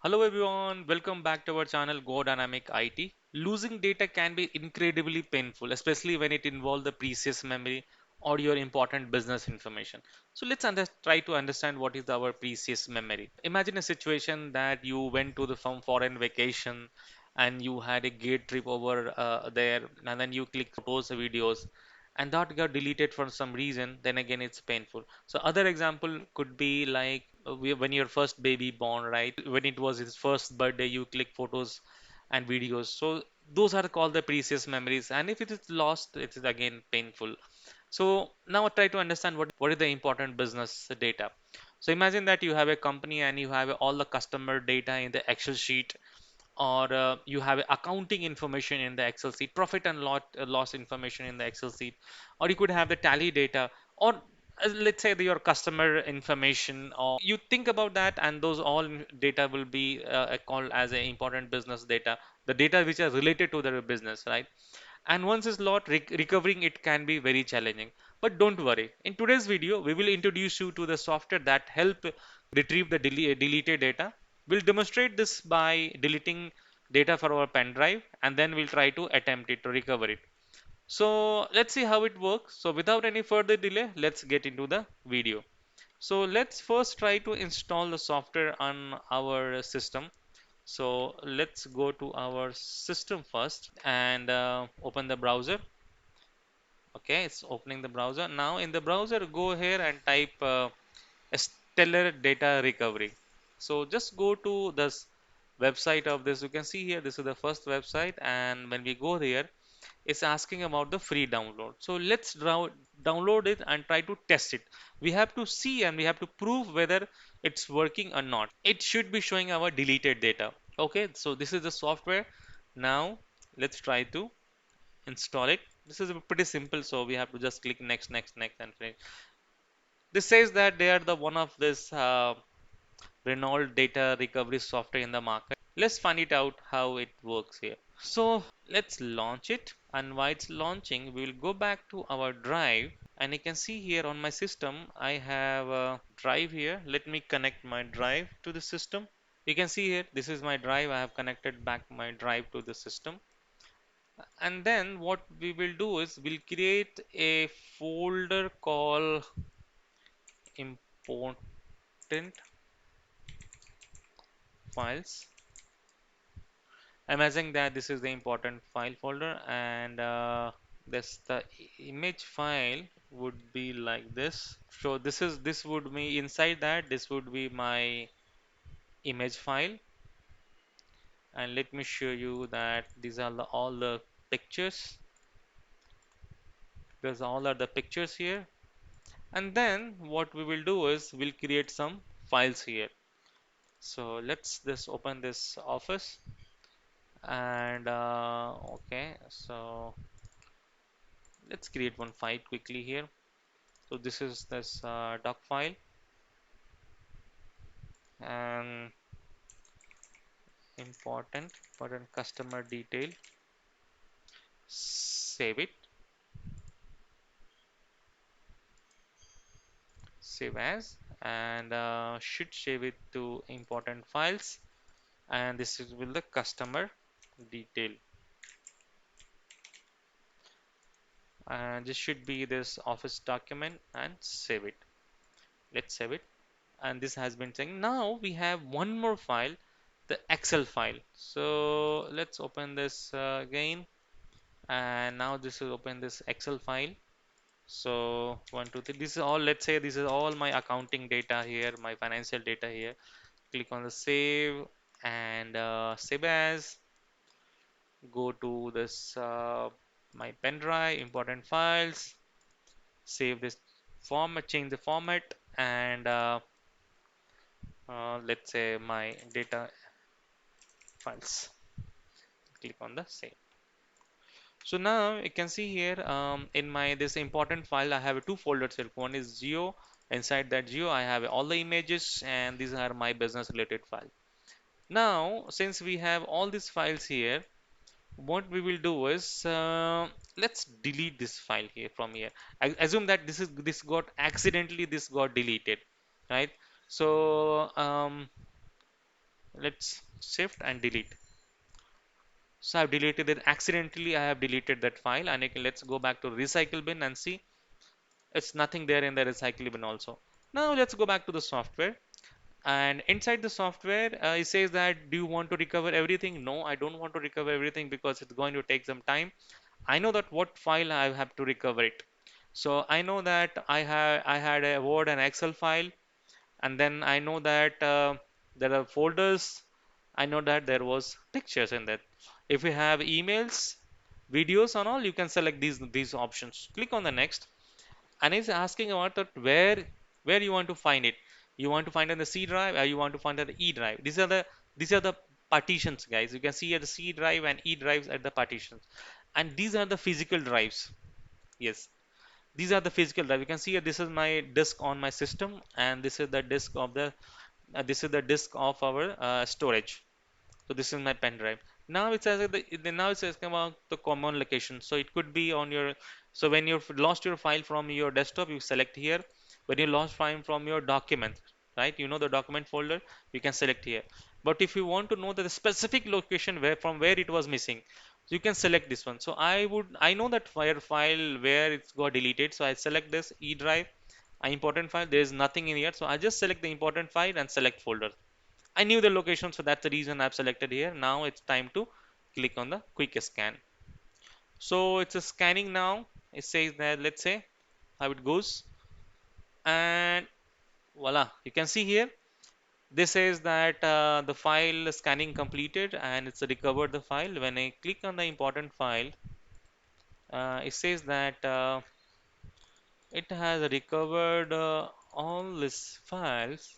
Hello everyone, welcome back to our channel Go Dynamic IT. Losing data can be incredibly painful, especially when it involves the precious memory or your important business information. So try to understand what is our precious memory. Imagine a situation that you went to the some foreign vacation and you had a great trip over there, and then you click photos, videos, and that got deleted for some reason. Then again, it's painful. So other example could be like when your first baby born, right? When it was his first birthday, you click photos and videos. So those are called the precious memories. And if it is lost, it is again painful. So now try to understand what is the important business data. So imagine that you have a company and you have all the customer data in the Excel sheet, or you have accounting information in the Excel sheet, profit and loss information in the Excel sheet, or you could have the tally data, or let's say your customer information, or you think about that, and those all data will be called as a important business data, the data which are related to the business, right? And once it's lost, recovering it can be very challenging. But don't worry. In today's video, we will introduce you to the software that help retrieve the deleted data. We'll demonstrate this by deleting data from our pen drive, and then we'll try to attempt it to recover it. So let's see how it works. So without any further delay, let's get into the video. So let's first try to install the software on our system. So let's go to our system first and open the browser. Okay, it's opening the browser. Now in the browser, go here and type stellar data recovery. So just go to this website of this. You can see here, this is the first website, and when we go there, it's asking about the free download. So let's download it and try to test it. We have to see and we have to prove whether it's working or not. It should be showing our deleted data. Okay, so this is the software. Now let's try to install it. This is pretty simple, so we have to just click next, next, next, and finish. This says that they are the one of this renowned data recovery software in the market. Let's find it out how it works here. So let's launch it, and while it's launching, we will go back to our drive, and you can see here on my system I have a drive here. Let me connect my drive to the system. You can see here, this is my drive. I have connected back my drive to the system. And then what we will do is we'll create a folder called important files. Imagine that this is the important file folder, and this the image file would be like this. So this would be inside that, this would be my image file, and let me show you that these are all the pictures. There's all are the pictures here. And then what we will do is we'll create some files here. So let's just open this office, and okay, so let's create one file quickly here. So this is this doc file, and important customer detail. Save it, save as, and should save it to important files. And this is will the customer detail, and this should be this office document, and save it. Let's save it, and this has been saying. Now we have one more file, the Excel file. So let's open this again, and now this will open this Excel file. So one, two, three. This is all. Let's say this is all my accounting data here, my financial data here. Click on the save, and save as. Go to this my pen drive, important files. Save this format, change the format, and let's say my data files. Click on the save. So now you can see here, in my this important file, I have two folders here. One is geo. Inside that geo, I have all the images, and these are my business related file. Now since we have all these files here, what we will do is let's delete this file here from here. I assume that this got accidentally, this got deleted, right? So Let's shift and delete. So I've deleted it accidentally. I have deleted that file, and let's go back to recycle bin and see it's nothing there in the recycle bin also. Now let's go back to the software. And inside the software, it says that do you want to recover everything? No, I don't want to recover everything because it's going to take some time. I know that what file I have to recover it. So I know that I had a Word and Excel file, and then I know that there are folders. I know that there was pictures in that. If you have emails, videos and all, you can select these options. Click on the next, and it's asking about that where you want to find it. You want to find it in the C drive, or you want to find it in the E drive. These are the partitions, guys. You can see at the C drive and E drives at the partitions, and these are the physical drives. Yes, these are the physical drive. You can see this is my disk on my system, and this is the disk of our storage. So this is my pen drive. Now it says that now it says about the common location. So it could be on your, so when you've lost your file from your desktop, you select here. When you lost file from your document, right? You know the document folder, you can select here. But if you want to know the specific location where it was missing, so you can select this one. So I know that file where it's got deleted. So I select this E drive, important file. There is nothing in here. So I just select the important file and select folder. I knew the location, so that's the reason I've selected here. Now it's time to click on the quick scan. So it's a scanning now. It says that, let's say how it goes, and voila, you can see here. This says that the file scanning completed and it's recovered the file. When I click on the important file, it says that it has recovered all these files.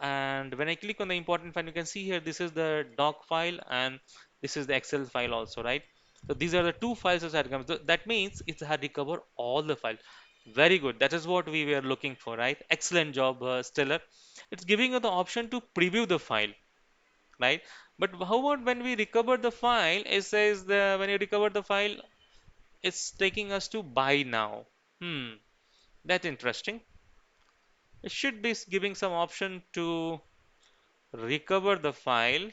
And when I click on the important file, you can see here this is the doc file and this is the Excel file also, right? So these are the two files that had come. So that means it had recovered all the files. Very good. That is what we were looking for, right? Excellent job, Stellar. It's giving you the option to preview the file, right? But how about when we recover the file? It says when you recover the file, it's taking us to buy now. Hmm, that's interesting. It should be giving some option to recover the file,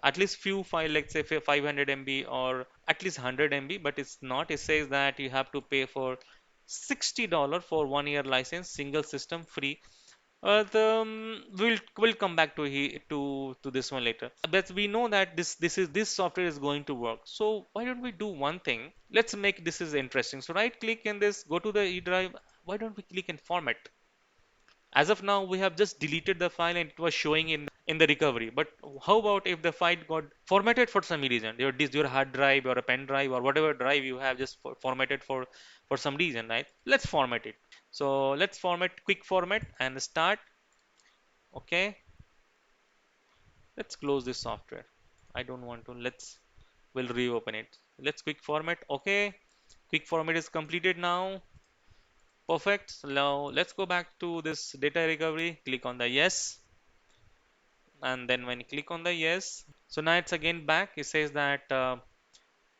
at least few file, like say 500 MB or at least 100 MB, but it's not. It says that you have to pay for $60 for 1 year license, single system free. We'll come back to this one later. But we know that this software is going to work. So why don't we do one thing? Let's make this is interesting. So right click in this, go to the E drive. Why don't we click in format? As of now, we have just deleted the file and it was showing in the recovery. But how about if the file got formatted for some reason? Your hard drive or a pen drive or whatever drive you have just formatted for some reason, right? Let's format it. So let's format quick format and start. Okay, let's close this software. I don't want to. We'll reopen it. Let's quick format. Okay, quick format is completed now. Perfect. So now let's go back to this data recovery. Click on the yes, and then when you click on the yes, so now it's again back. It says that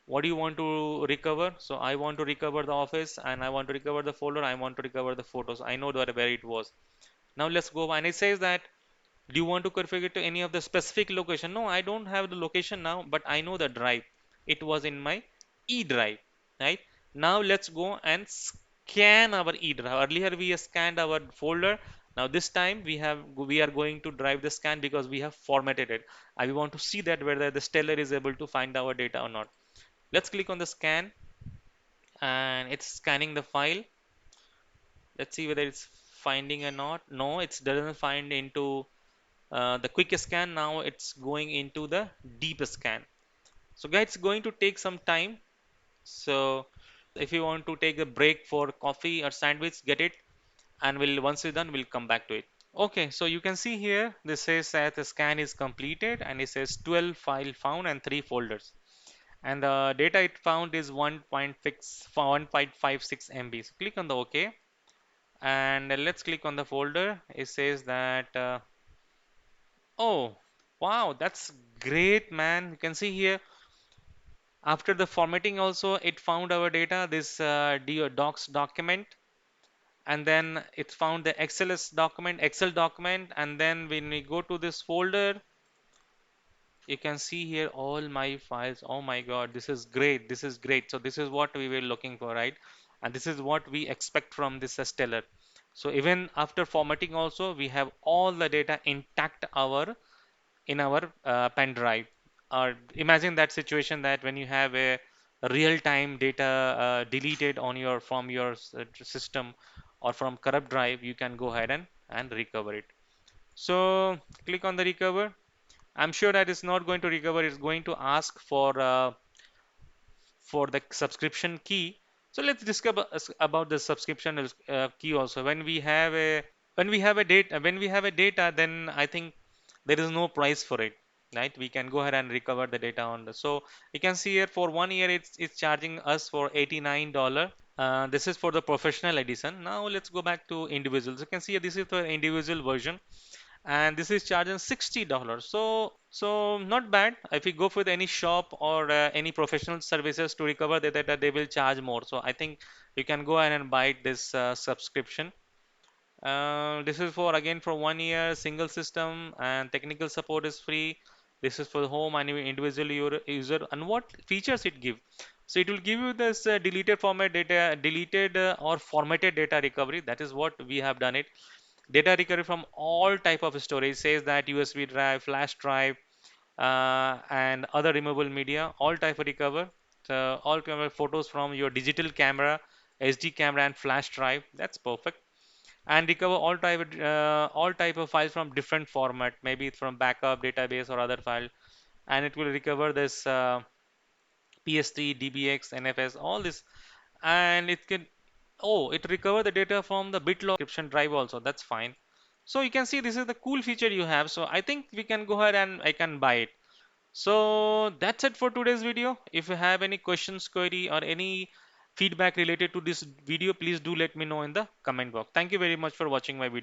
what do you want to recover? So I want to recover the office, and I want to recover the folder. I want to recover the photos. I know where it was. Now let's go, and it says that do you want to configure to any of the specific location? No, I don't have the location now, but I know the drive. It was in my E drive, right? Now let's go and scan our E drive. Earlier we scanned our folder. Now this time we are going to drive the scan because we have formatted it. I want to see that whether the Stellar is able to find our data or not. Let's click on the scan, and it's scanning the file. Let's see whether it's finding or not. No, it doesn't find into the quick scan. Now it's going into the deep scan. So guys, it's going to take some time. So if you want to take a break for coffee or sandwich, get it, and once we're done, we'll come back to it. Okay, so you can see here this says that the scan is completed and it says 12 file found and 3 folders. And the data it found is 1.56 MB. So click on the OK, and let's click on the folder. It says that oh, wow, that's great, man. You can see here after the formatting also it found our data, this docs document, and then it's found the Excel document, and then when we go to this folder, you can see here all my files. Oh my God, this is great. This is great. So this is what we were looking for, right? And this is what we expect from this Stellar. So even after formatting also, we have all the data intact in our pen drive. Or imagine that situation that when you have a real-time data deleted on your from your system or from corrupt drive, you can go ahead and recover it. So click on the recover. I'm sure that it's not going to recover. It's going to ask for the subscription key. So let's discuss about the subscription key also. When we have a data, then I think there is no price for it, right? We can go ahead and recover the data on the. So you can see here for 1 year, it's charging us for $89. This is for the professional edition. Now let's go back to individuals. You can see this is the individual version, and this is charging $60. So not bad. If you go with any shop or any professional services to recover the data, they will charge more. So I think you can go ahead and buy this subscription. This is for again for 1 year, single system, and technical support is free. This is for the home and individual user. And what features it give? So it will give you this deleted format data, deleted or formatted data recovery. That is what we have done it. Data recovery from all type of storage, says that USB drive, flash drive, and other removable media, all type of recover. So all camera photos from your digital camera, SD camera, and flash drive. That's perfect. And recover all type of files from different format, maybe it's from backup, database, or other file, and it will recover this PS3, DBX, NFS, all this, and it can. Oh, it recover the data from the BitLocker encryption drive also. That's fine. So you can see this is the cool feature you have. So I think we can go ahead and I can buy it. So that's it for today's video. If you have any questions, query, or any feedback related to this video, please do let me know in the comment box. Thank you very much for watching my video.